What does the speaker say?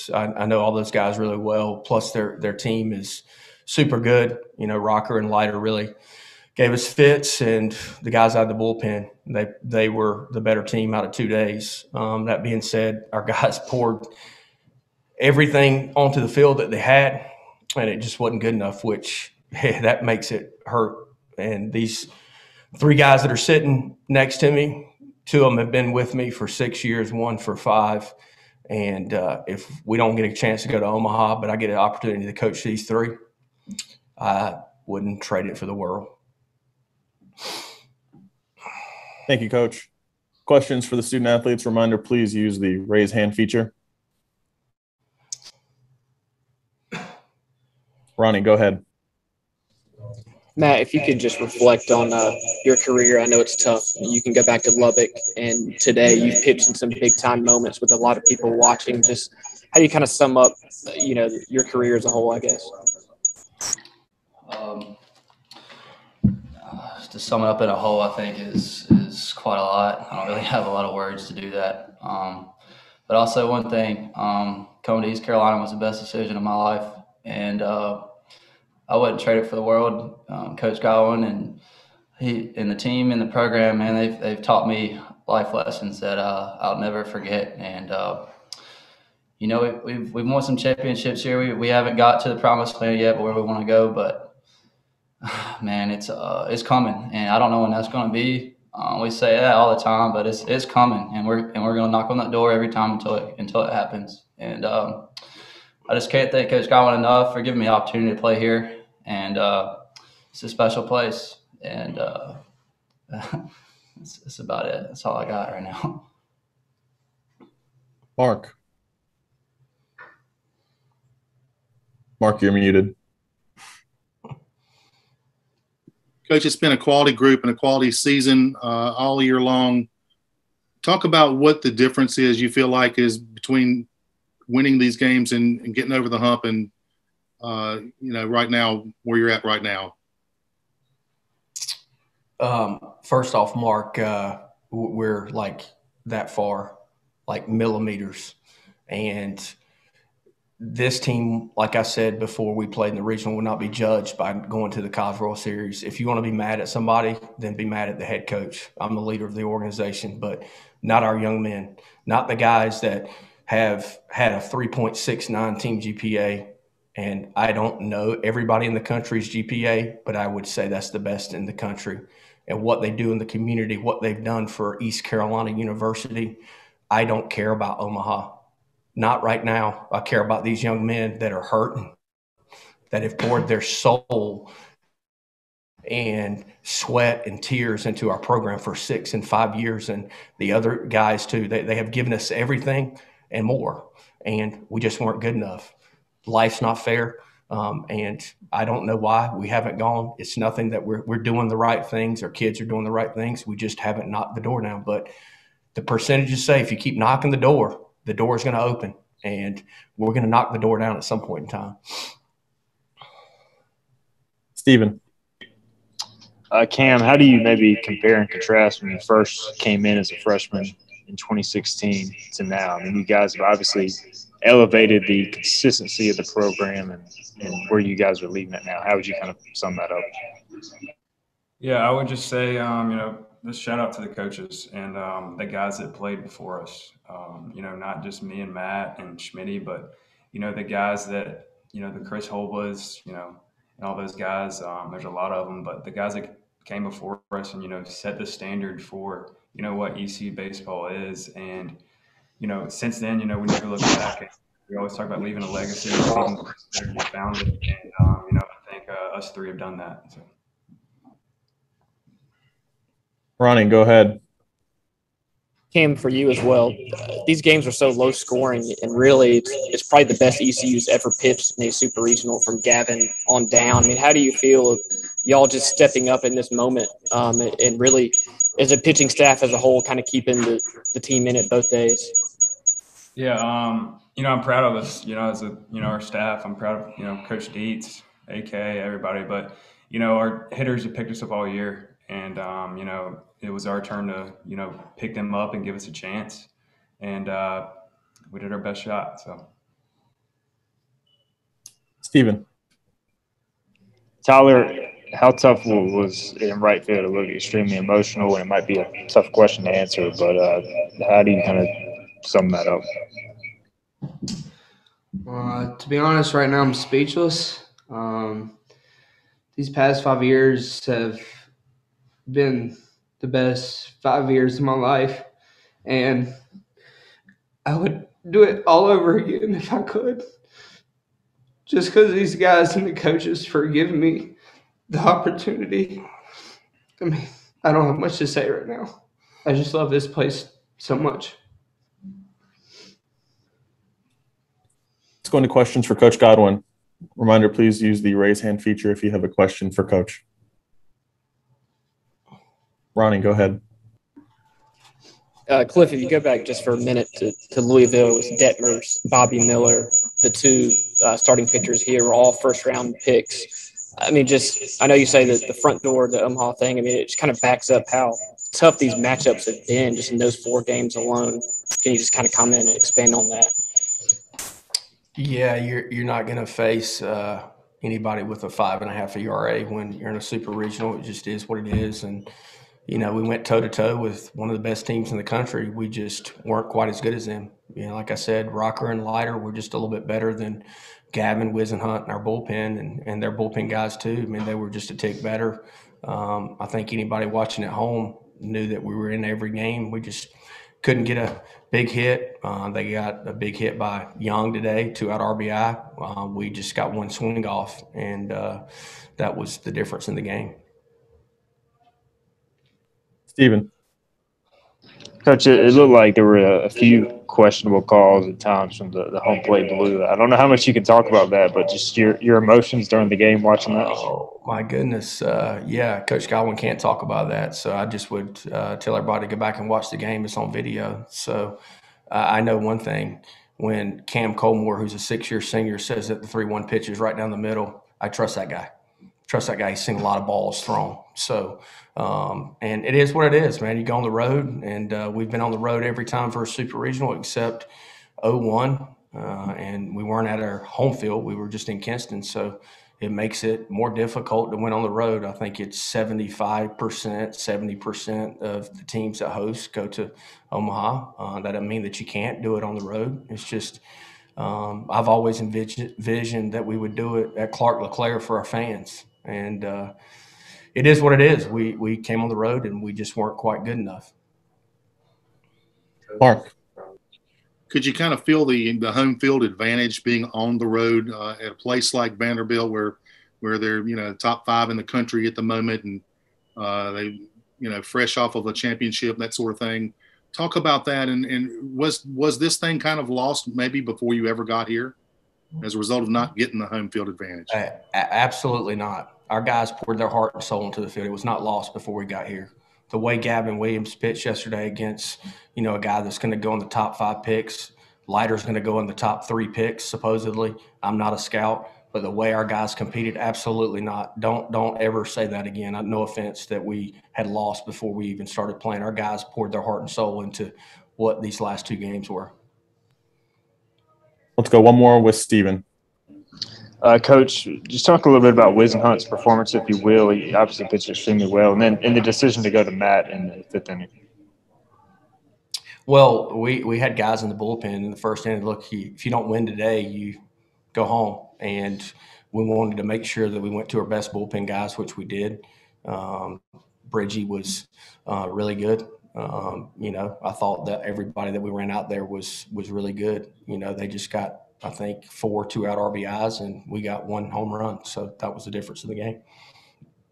coaches. I know all those guys really well. Plus, their team is super good. Rocker and Leiter really gave us fits, and the guys out of the bullpen, they were the better team out of 2 days. That being said, our guys poured everything onto the field that they had, and it just wasn't good enough, which that makes it hurt. And these 3 guys that are sitting next to me, 2 of them have been with me for 6 years, 1 for 5. And if we don't get a chance to go to Omaha, but I get an opportunity to coach these 3, I wouldn't trade it for the world. Thank you, Coach. Questions for the student athletes? Reminder, please use the raise hand feature. Ronnie, go ahead. Matt, if you could just reflect on your career. I know it's tough. You can go back to Lubbock, and today you've pitched in some big-time moments with a lot of people watching. Just how do you kind of sum up, your career as a whole, I guess? To sum it up in a whole, I think is quite a lot. I don't really have a lot of words to do that. But I'll say one thing: coming to East Carolina was the best decision of my life, and I wouldn't trade it for the world. Coach Godwin and he and the team and the program, man, they've taught me life lessons that I'll never forget. And we've won some championships here. We haven't got to the promised land yet, but where we want to go. But man, it's coming, and I don't know when that's going to be. We say that all the time, but it's coming, and we're going to knock on that door every time until it happens. And I just can't thank Coach Godwin enough for giving me the opportunity to play here, and it's a special place, and that's about it. That's all I got right now. Mark, you're muted. Coach, it's been a quality group and a quality season all year long. Talk about what the difference is you feel like is between winning these games and getting over the hump and, right now, where you're at right now. First off, Mark, we're like that far, like millimeters. And this team, like I said before we played in the regional, will not be judged by going to the College World Series. If you want to be mad at somebody, then be mad at the head coach. I'm the leader of the organization, but not our young men, not the guys that have had a 3.69 team GPA. And I don't know everybody in the country's GPA, but I would say that's the best in the country. And what they do in the community, what they've done for East Carolina University, I don't care about Omaha. Not right now. I care about these young men that are hurting, that have poured their soul and sweat and tears into our program for 6 and 5 years. And the other guys too, they have given us everything and more. And we just weren't good enough. Life's not fair. And I don't know why we haven't gone. It's nothing that we're doing the right things. Our kids are doing the right things. We just haven't knocked the door down. But the percentages say if you keep knocking the door is going to open, and we're going to knock the door down at some point in time. Steven. Cam, how do you maybe compare and contrast when you first came in as a freshman in 2016 to now? I mean, you guys have obviously elevated the consistency of the program and where you guys are leaving it now. How would you kind of sum that up? Yeah, I would just say, just shout out to the coaches and the guys that played before us. Not just me and Matt and Schmitty, but, the guys that, the Chris Holbas, and all those guys. There's a lot of them, but the guys that came before us and, set the standard for, what ECU baseball is. And, since then, we never look back. We always talk about leaving a legacy, leaving the found it. And, I think us 3 have done that. So. Ronnie, go ahead. Cam, for you as well, these games are so low scoring, and really it's probably the best ECU's ever pitched in a super regional from Gavin on down. I mean, how do you feel y'all just stepping up in this moment and really as a pitching staff as a whole kind of keeping the team in it both days? Yeah, I'm proud of us, as our staff. I'm proud of, Coach Dietz, AK, everybody. But, our hitters have picked us up all year. And, it was our turn to, pick them up and give us a chance. And we did our best shot. So. Steven. Tyler, how tough was it in right field? It looked extremely emotional, and it might be a tough question to answer, but how do you kind of sum that up? To be honest, right now I'm speechless. These past 5 years have been the best 5 years of my life, and I would do it all over again if I could. Just because these guys and the coaches for giving me the opportunity. I mean, I don't have much to say right now. I just love this place so much. Let's go into questions for Coach Godwin. Reminder, please use the raise hand feature if you have a question for Coach. Ronnie, go ahead. Cliff, if you go back just for a minute to Louisville, it was Detmers, Bobby Miller, the two starting pitchers here were all first-round picks. I mean, I know you say that the front door, the Omaha thing, I mean, it just kind of backs up how tough these matchups have been just in those 4 games alone. Can you just kind of comment and expand on that? Yeah, you're not going to face anybody with a 5.5 ERA when you're in a super regional. It just is what it is. And, we went toe-to-toe with one of the best teams in the country. We just weren't quite as good as them. Like I said, Rocker and Leiter were just a little bit better than Gavin, Wiz, and Hunt in our bullpen, and their bullpen guys too. I mean, they were just a tick better. I think anybody watching at home knew that we were in every game. We just couldn't get a big hit. They got a big hit by Young today, 2-out RBI. We just got one swing off, and that was the difference in the game. Steven. Coach, it looked like there were a few questionable calls at times from the home plate blue. I don't know how much you can talk about that, but just your emotions during the game watching that. Oh, my goodness. Yeah, Coach Godwin can't talk about that. So I just would tell everybody to go back and watch the game. It's on video. So I know one thing. When Cam Colmore, who's a 6-year senior, says that the 3-1 pitch is right down the middle, I trust that guy. He's seen a lot of balls thrown. So, and it is what it is, man. You go on the road, and we've been on the road every time for a super regional except 0-1, and we weren't at our home field. We were just in Kinston. So it makes it more difficult to win on the road. I think it's 75%, 70% of the teams that host go to Omaha. That doesn't mean that you can't do it on the road. It's just I've always envisioned that we would do it at Clark LeClaire for our fans. And it is what it is. We came on the road, and we just weren't quite good enough. Mark. Could you kind of feel the home field advantage being on the road at a place like Vanderbilt where they're top 5 in the country at the moment, and they fresh off of a championship, that sort of thing? Talk about that. And was this thing kind of lost maybe before you ever got here as a result of not getting the home field advantage? Absolutely not. Our guys poured their heart and soul into the field. It was not lost before we got here. The way Gavin Williams pitched yesterday against, a guy that's going to go in the top 5 picks, Leiter's going to go in the top 3 picks, supposedly. I'm not a scout, but the way our guys competed, absolutely not. Don't ever say that again. No offense that we had lost before we even started playing. Our guys poured their heart and soul into what these last 2 games were. Let's go one more with Steven. Coach, just talk a little bit about Wiz and Hunt's performance, if you will. He obviously pitched extremely well. And then in the decision to go to Matt in the 5th inning. Well, we had guys in the bullpen in the first inning. Look, if you don't win today, you go home. And we wanted to make sure that we went to our best bullpen guys, which we did. Bridgie was really good. I thought that everybody that we ran out there was really good. They just got, I think, 4 2-out RBIs, and we got 1 home run. So that was the difference in the game.